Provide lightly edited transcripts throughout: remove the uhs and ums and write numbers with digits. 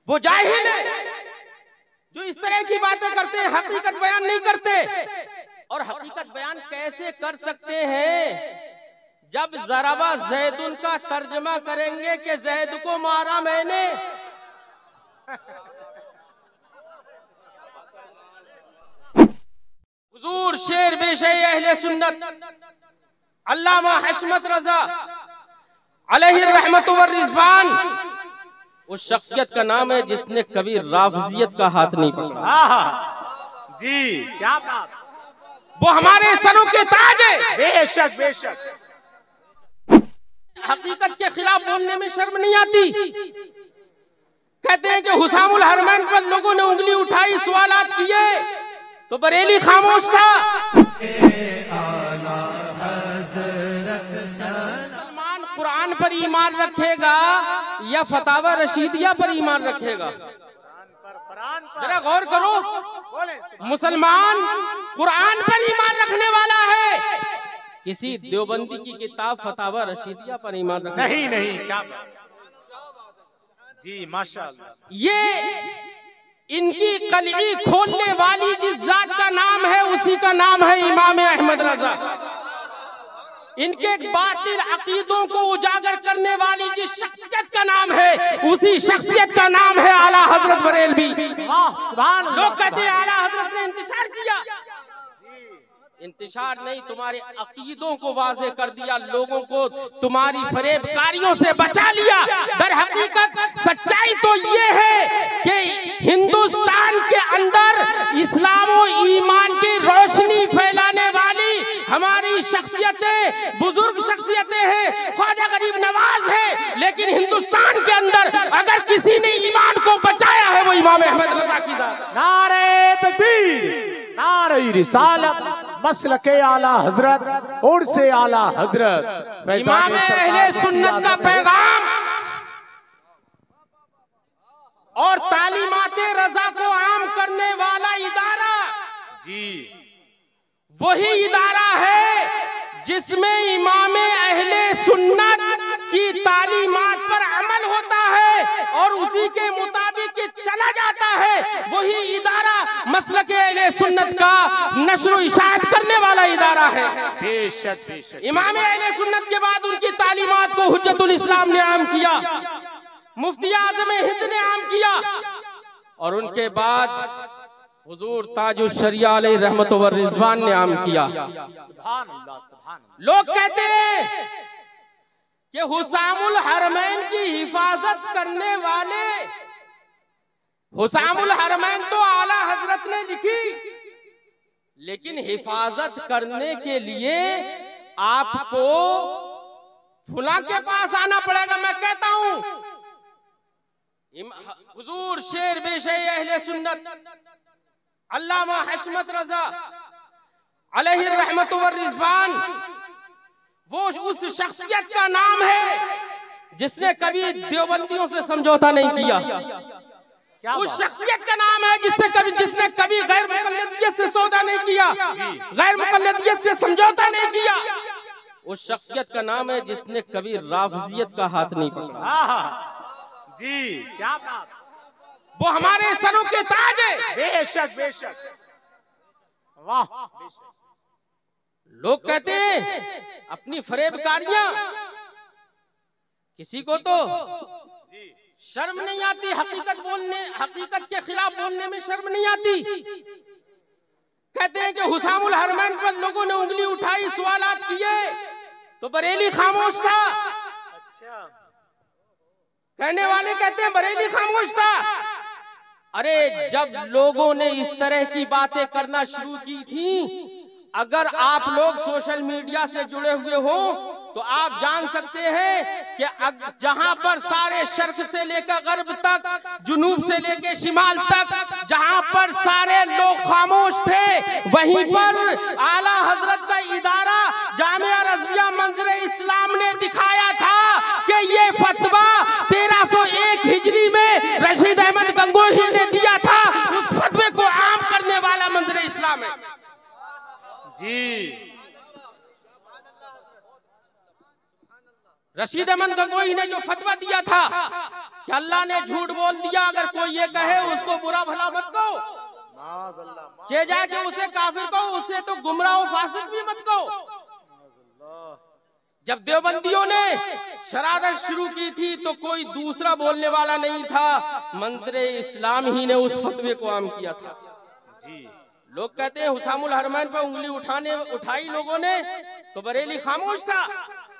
वो जाहिल है जो इस तरह की बातें करते हैं, हकीकत बयान नहीं करते। और हकीकत बयान कैसे कर सकते हैं जब जराबा जैदुन का तर्जमा करेंगे कि जैद को मारा मैंने। हुजूर शेर बेशे अहले सुन्नत अल्लामा हशमत रजा अलैहि रहमत व रिजवान, उस शख्सियत का नाम है जिसने कभी राफजियत का हाथ नहीं पकड़ा। जी क्या बात, वो हमारे सरों के ताज है। बेशक बेशक। हकीकत के खिलाफ बोलने में शर्म नहीं आती। कहते हैं कि हुसामुल हरमैन पर लोगों ने उंगली उठाई, सवालात किए तो बरेली खामोश था। मुसलमान कुरान पर ईमान रखेगा या फतावा रशीदिया पर ईमान रखेगा? जरा गौर करो, मुसलमान कुरान पर ईमान रखने वाला है, किसी देवबंदी की किताब फतावा रशीदिया पर ईमान रखने नहीं नहीं, क्या जी माशाअल्लाह। ये इनकी कलगी खोलने वाली जिस जात का नाम है उसी का नाम है इमाम अहमद रजा। इनके बातिल अकीदों को उजागर करने वाली जिस शख्सियत का नाम है उसी शख्सियत का नाम है आला हजरत बरेलवी। लोग कहते हैं आला हजरत ने इंतशार किया। इंतशार नहीं, तुम्हारे अकीदों को वाज़े कर दिया, लोगों को तुम्हारी फरेबकारियों से बचा लिया। दर हकीकत सच्चाई तो ये है कि हिंदुस्तान के अंदर इस्लाम और ईमान की रोशनी फैलाने वाली हमारी शख्सियतें, बुजुर्ग शख्सियतें हैं, ख्वाजा गरीब नवाज है, लेकिन हिंदुस्तान के अंदर अगर किसी ने ईमान को बचाया है वो इमाम अहमद रजा की जात। नारे तकबीर, नारे रिसालत, मसलके आला हजरत और से आला हजरत, इमाम अहले सुन्नत का पैगाम और तालीमाते रजा को आम करने वाला इदारा जी वही इदारा है जिसमें इमाम अहले सुन्नत की तालीमात पर अमल होता है और उसी के मुताबिक चला जाता है। वही इदारा मसलके अहले सुन्नत का नश्र इशाअत करने वाला इदारा है। बेशक बेशक। इमाम अहले सुन्नत के बाद उनकी तालीमात को हुज्जतुल इस्लाम ने आम किया, मुफ्ती आज़म हिंद ने आम किया और उनके बाद हुजूर ताजुश शरिया अलैहि रहमत व रिजवान ने आम किया। सुभान अल्लाह, सुभान अल्लाह। लोग कहते हैं कि हुसामुल हरमैन की हिफाजत करने वाले, हुसामुल हरमैन तो आला हजरत ने लिखी, लेकिन हिफाजत करने के लिए आपको फुला के पास आना पड़ेगा। मैं कहता हूं हुजूर शेर बेशे अहले सुन्नत अल्लामा हशमत रजा अलैहि रहमत व रिजवान, वो उस शख्सियत का नाम है जिसने कभी देवबंदियों से समझौता नहीं किया। उस शख्सियत का नाम है जिसने कभी गैर मुकल्लदियत से सौदा नहीं किया, गैर मुकल्लदियत से समझौता नहीं किया। उस शख्सियत का नाम है जिसने कभी राफजियत का हाथ नहीं पकड़ा। जी क्या बात, वो हमारे सरों के ताज है। बेशक बेशक। वाह, लोग कहते हैं अपनी फरेबकारियां, किसी को तो शर्म नहीं आती हकीकत बोलने, हकीकत के खिलाफ बोलने में शर्म नहीं आती। कहते हैं कि हुसामुल हरमैन पर लोगों ने उंगली उठाई, सवालात किए तो बरेली खामोश था। अच्छा, कहने वाले कहते हैं बरेली खामोश था। अरे जब लोगों ने इस तरह की बातें करना शुरू की थी, अगर आप लोग सोशल मीडिया से जुड़े हुए हो तो आप जान सकते हैं कि जहां पर सारे शर्क से लेकर गर्ब तक, जुनूब से लेकर शिमाल तक, जहां पर सारे लोग खामोश थे, वहीं पर आला हजरत का इदारा जामिया रज़विया मंज़िर इस्लाम ने दिखाया था कि ये फतवा 1301 हिजरी में रशीद अहमद गंगोही ने दिया था। उस फतवे को आम करने वाला मंज़िर इस्लाम है जी। रशीद अहमद गंगोई ने जो फतवा दिया था कि अल्लाह ने झूठ बोल दिया, अगर कोई ये कहे उसको बुरा भला मत कहो, जे जाके उसे काफिर कहो, उसे तो गुमराह फासिक भी मत कहो। जब देवबंदियों ने शरारत शुरू की थी तो कोई दूसरा बोलने वाला नहीं था, मंदिर इस्लाम ही ने उस फतवे को आम किया था जी। लोग कहते हैं हुसामुल हरमैन पर उंगली उठाई लोगों ने तो बरेली खामोश था।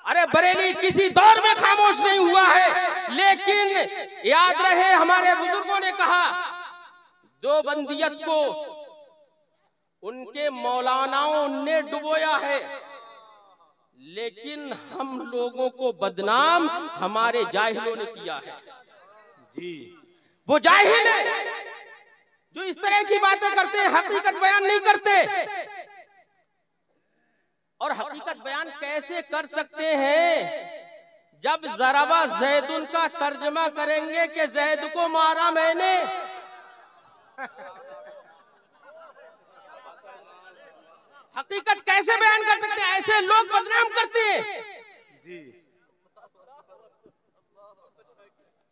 अरे बरेली किसी दौर में खामोश नहीं हुआ है, लेकिन याद रहे हमारे बुजुर्गों ने कहा देवबंदियत को उनके मौलानाओं ने डुबोया है, लेकिन हम लोगों को बदनाम हमारे जाहिलों ने किया है जी। वो जाहिल है जो इस तरह की बातें करते हैं, हकीकत बयान नहीं करते। और हकीकत बयान कैसे कर सकते हैं जब ज़राबा ज़ैदुन का तर्जमा करेंगे कि ज़ैद को मारा मैंने। हकीकत कैसे बयान कर सकते हैं? ऐसे लोग बदनाम करते हैं जी।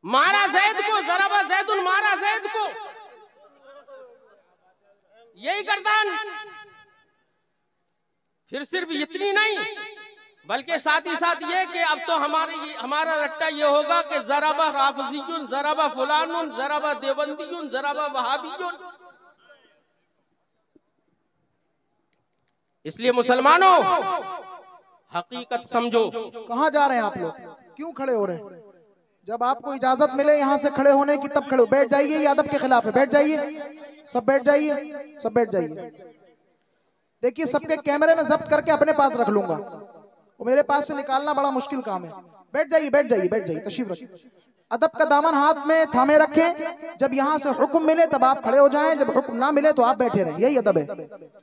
मारा ज़ैद को, ज़राबा ज़ैदुन मारा ज़ैद को, यही गर्दान। फिर सिर्फ इतनी नहीं बल्कि साथ ही साथ ये कि अब तो हमारा रट्टा ये होगा कि ज़राबा राफ़िज़ियुन, ज़राबा फुलानुन, ज़राबा देवबंदियुन, ज़राबा वहाबियुन। इसलिए मुसलमानों हकीकत समझो। कहाँ जा रहे हैं आप लोग? क्यों खड़े हो रहे हैं? जब आपको इजाजत मिले यहाँ से खड़े होने की तब खड़े हो। बैठ जाइए, ये अदब के खिलाफ है। बैठ जाइए, सब बैठ जाइए, सब बैठ जाइए। देखिए सबके कैमरे में जब्त करके अपने पास रख लूंगा, वो मेरे पास से निकालना बड़ा मुश्किल काम है। बैठ जाइए, बैठ जाइए, बैठ जाइए, तशरीफ रखिए। अदब का दामन हाथ में थामे रखें। जब यहाँ से हुक्म मिले तब आप खड़े हो जाएं, जब हुक्म ना मिले तो आप बैठे रहें। यही अदब है।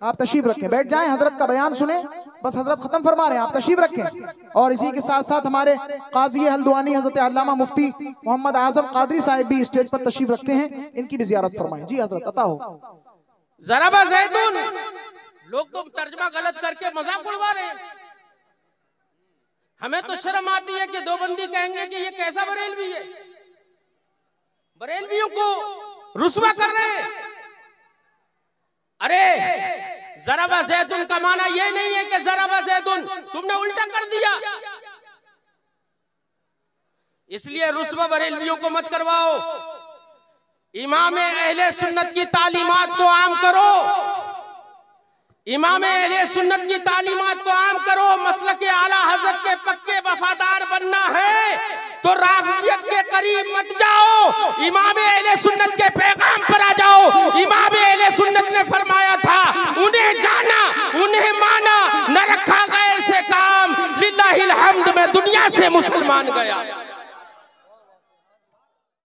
आप तशरीफ रखें, बैठ जाएं, हजरत का बयान सुने। बस हजरत खत्म फरमा रहे हैं, आप तशरीफ रखें। और इसी के साथ साथ हमारे काजी हल्द्वानी हजरत अल्लामा मुफ्ती मोहम्मद आजम कादरी साहिब भी स्टेज पर तशरीफ रखते हैं, इनकी भी ज़ियारत फरमाएं। जी हजरत, अता हो। ज़राबा ज़ैदुन, लोग तो तर्जमा गलत करके मजाक उड़वा रहे हैं। हमें तो शर्म आती है कि देवबंदी कहेंगे कि ये कैसा बरेलवी है, बरेलवियों को रुस्वा कर रहे हैं। अरे ज़राबा ज़ैदुन का माना ये नहीं है कि ज़राबा ज़ैदुन, तुमने उल्टा कर दिया। इसलिए रुस्वा बरेलवियों को मत करवाओ। इमाम अहले सुन्नत की तालीमात को आम करो, इमाम अहले सुन्नत की तालीमात को आम करो। मसलक आला हज़रत के पक्के वफादार बनना है तो राफ़िज़ियत के करीब मत जाओ, इमाम अहले सुन्नत के पैगाम पर आ जाओ। इमाम अहले सुन्नत ने फरमाया था, उन्हें जाना, उन्हें माना, न रखा गैर से काम, लिल्लाहिल हम्द में दुनिया से मुसलमान गया।